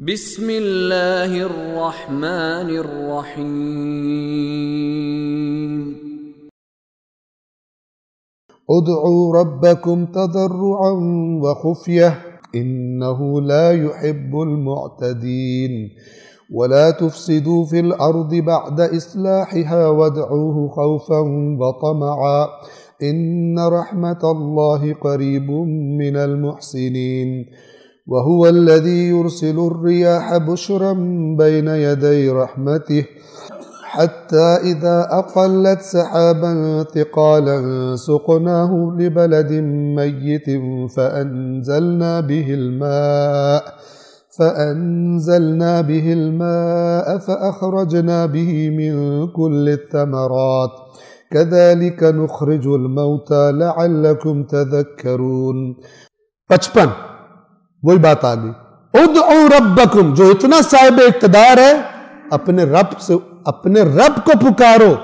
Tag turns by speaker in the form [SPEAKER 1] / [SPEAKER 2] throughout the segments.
[SPEAKER 1] بسم اللہ الرحمن الرحیم
[SPEAKER 2] ادعوا ربكم تضرعا وخفية إنه لا يحب المعتدين ولا تفسدوا في الأرض بعد إصلاحها وادعوه خوفا وطمعا إن رحمة الله قريب من المحسنين وهو الذي يرسل الرياح بشرا بين يدي رحمته حتى إذا أقلت سحابا ثقالا سقناه لبلد ميت فأنزلنا به الماء فأخرجنا به من كل الثمرات كذلك نخرج الموتى لعلكم تذكرون 55 وہی بات آ گئی ادعوا ربکم جو اتنا صاحب اقتدار ہے اپنے رب کو پکارو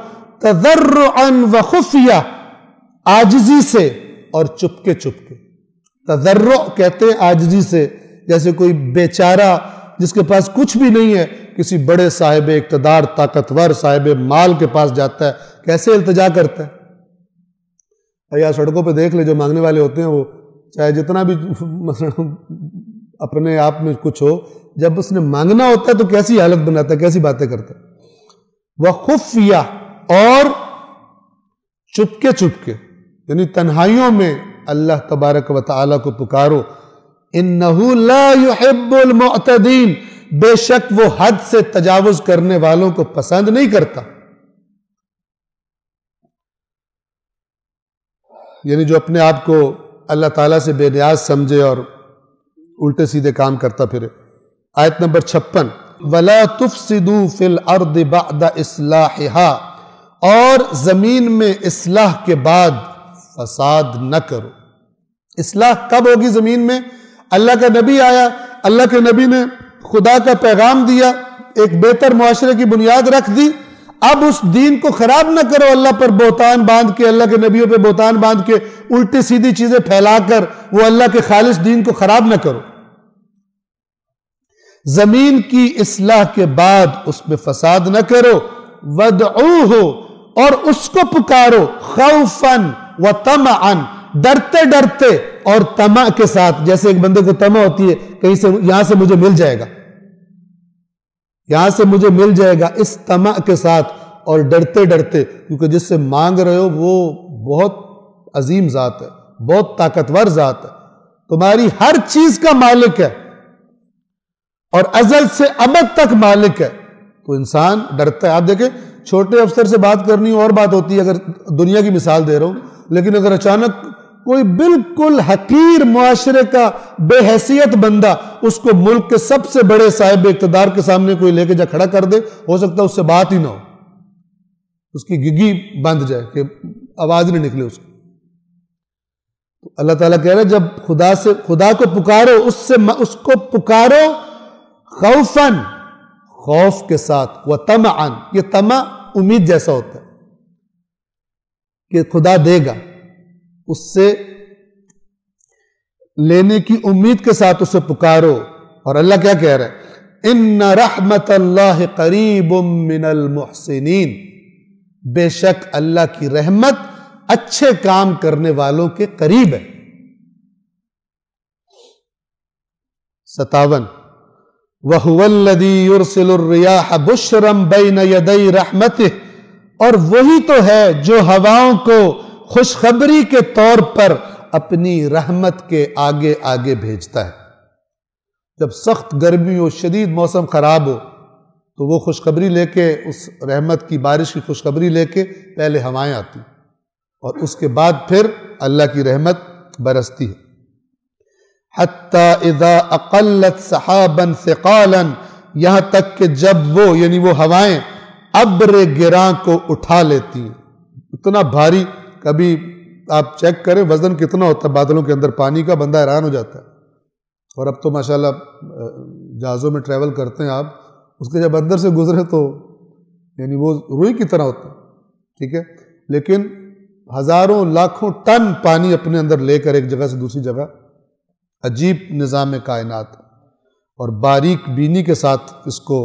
[SPEAKER 2] تضرعا وخفیہ عاجزی سے اور چپکے تضرع کہتے ہیں عاجزی سے جیسے کوئی بیچارہ جس کے پاس کچھ بھی نہیں ہے کسی بڑے صاحب اقتدار طاقتور صاحب مال کے پاس جاتا ہے کیسے التجا کرتا ہے یا سڑکوں پہ دیکھ لے جو مانگنے والے ہوتے ہیں وہ چاہے جتنا بھی مثلا اپنے آپ میں کچھ ہو جب اس نے مانگنا ہوتا ہے تو کیسی حالت بناتا ہے کیسی باتیں کرتا ہے وخفیہ اور چپکے یعنی تنہائیوں میں اللہ تبارک و تعالیٰ کو پکارو انہ لا يحب المعتدین بے شک وہ حد سے تجاوز کرنے والوں کو پسند نہیں کرتا یعنی جو اپنے آپ کو اللہ تعالیٰ سے بے نیاز سمجھے اور الٹے سیدھے کام کرتا پھرے آیت نمبر 56 وَلَا تُفْسِدُوا فِي الْأَرْضِ بَعْدَ إِصْلَاحِهَا اور زمین میں اصلاح کے بعد فساد نہ کرو اصلاح کب ہوگی زمین میں اللہ کا نبی آیا اللہ کے نبی نے خدا کا پیغام دیا ایک بہتر معاشرے کی بنیاد رکھ دی اب اس دین کو خراب نہ کرو اللہ پر بہتان باندھ کے اللہ کے نبیوں پہ بہتان باندھ کے الٹی سیدھی چیزیں پھیلا کر وہ اللہ کے خالص دین کو خراب نہ کرو زمین کی اصلاح کے بعد اس میں فساد نہ کرو وَادْعُوهُ اور اس کو پکارو خوفاً وطمعاً ڈرتے اور طمع کے ساتھ جیسے ایک بندے کو طمع ہوتی ہے کہیں سے یہاں سے مجھے مل جائے گا اس طمع کے ساتھ اور ڈرتے کیونکہ جس سے مانگ رہے ہو وہ بہت عظیم ذات ہے بہت طاقتور ذات ہے تمہاری ہر چیز کا مالک ہے اور ازل سے ابد تک مالک ہے تو انسان ڈرتا ہے آپ دیکھیں چھوٹے افسر سے بات کرنی اور بات ہوتی ہے اگر دنیا کی مثال دے رہا ہوں لیکن اگر اچانک کوئی بالکل حقیر معاشرے کا بے حیثیت بندہ اس کو ملک کے سب سے بڑے صاحب اقتدار کے سامنے کوئی لے کے جا کھڑا کر دے ہو سکتا ہے اس سے بات ہی نہ ہو اس کی گگی بند جائے کہ آواز نہیں نکلے اس کو اللہ تعالیٰ کہہ رہے جب خدا کو پکارو اس کو پکارو خوفاً خوف کے ساتھ وطمعاً یہ طمع امید جیسا ہوتا ہے کہ خدا دے گا اس سے لینے کی امید کے ساتھ اسے پکارو اور اللہ کیا کہہ رہا ہے ان رحمت اللہ قریب من المحسنین بے شک اللہ کی رحمت اچھے کام کرنے والوں کے قریب ہے 57 وَهُوَ الَّذِي يُرْسِلُ الرِّيَاحَ بُشْرًا بَيْنَ يَدَيْ رَحْمَتِهِ اور وہی تو ہے جو ہواؤں کو خوشخبری کے طور پر اپنی رحمت کے آگے بھیجتا ہے جب سخت گرمی ہو شدید موسم خراب ہو تو وہ خوشخبری لے کے اس رحمت کی بارش کی خوشخبری لے کے پہلے ہوائیں آتی اور اس کے بعد پھر اللہ کی رحمت برستی ہے حتی اذا اقلت سحابا ثقالا یہاں تک کہ جب وہ یعنی وہ ہوائیں ابر گراں کو اٹھا لیتی ہیں اتنا بھاری کبھی آپ چیک کریں وزن کتنا ہوتا ہے بادلوں کے اندر پانی کا بندہ حیران ہو جاتا ہے اور اب تو ماشاءاللہ جہازوں میں ٹریول کرتے ہیں آپ اس کے جب اندر سے گزرے تو یعنی وہ روئی کی طرح ہوتا ہے ٹھیک ہے لیکن ہزاروں لاکھوں ٹن پانی اپنے اندر لے کر ایک جگہ سے دوسری جگہ عجیب نظام کائنات اور باریک بینی کے ساتھ اس کو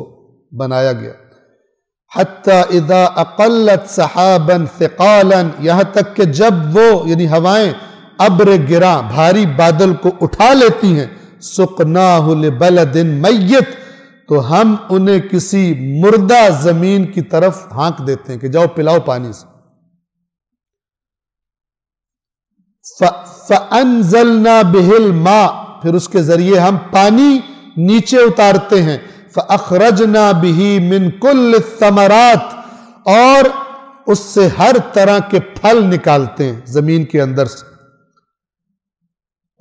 [SPEAKER 2] بنایا گیا. حتی اذا اقلت سحابا ثقالا، یہاں تک کہ جب وہ یعنی ہوائیں ابر گراں بھاری بادل کو اٹھا لیتی ہیں، سقناہ لبلد میت، تو ہم انہیں کسی مردہ زمین کی طرف ہانک دیتے ہیں کہ جاؤ پلاؤ پانی سے. فَأَنزَلْنَا بِهِ الْمَاءَ، پھر اس کے ذریعے ہم پانی نیچے اتارتے ہیں. فَأَخْرَجْنَا بِهِ مِنْ كُلِّ الثَّمَرَاتِ، اور اس سے ہر طرح کے پھل نکالتے ہیں زمین کے اندر سے.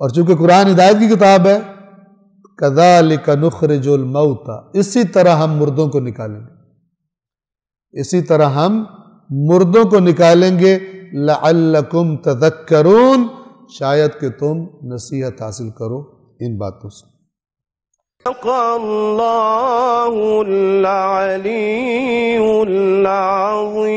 [SPEAKER 2] اور چونکہ قرآن ہدایت کی کتاب ہے، كَذَلِكَ نُخْرِجُ الْمَوْتَى، اسی طرح ہم مردوں کو نکالیں گے، اسی طرح ہم مردوں کو نکالیں گے. لَعَلَّكُمْ تَذَكَّرُونَ، شاید کہ تم نصیحت حاصل کرو ان باتوں سے.
[SPEAKER 3] صدق اللہ العلی العظیم.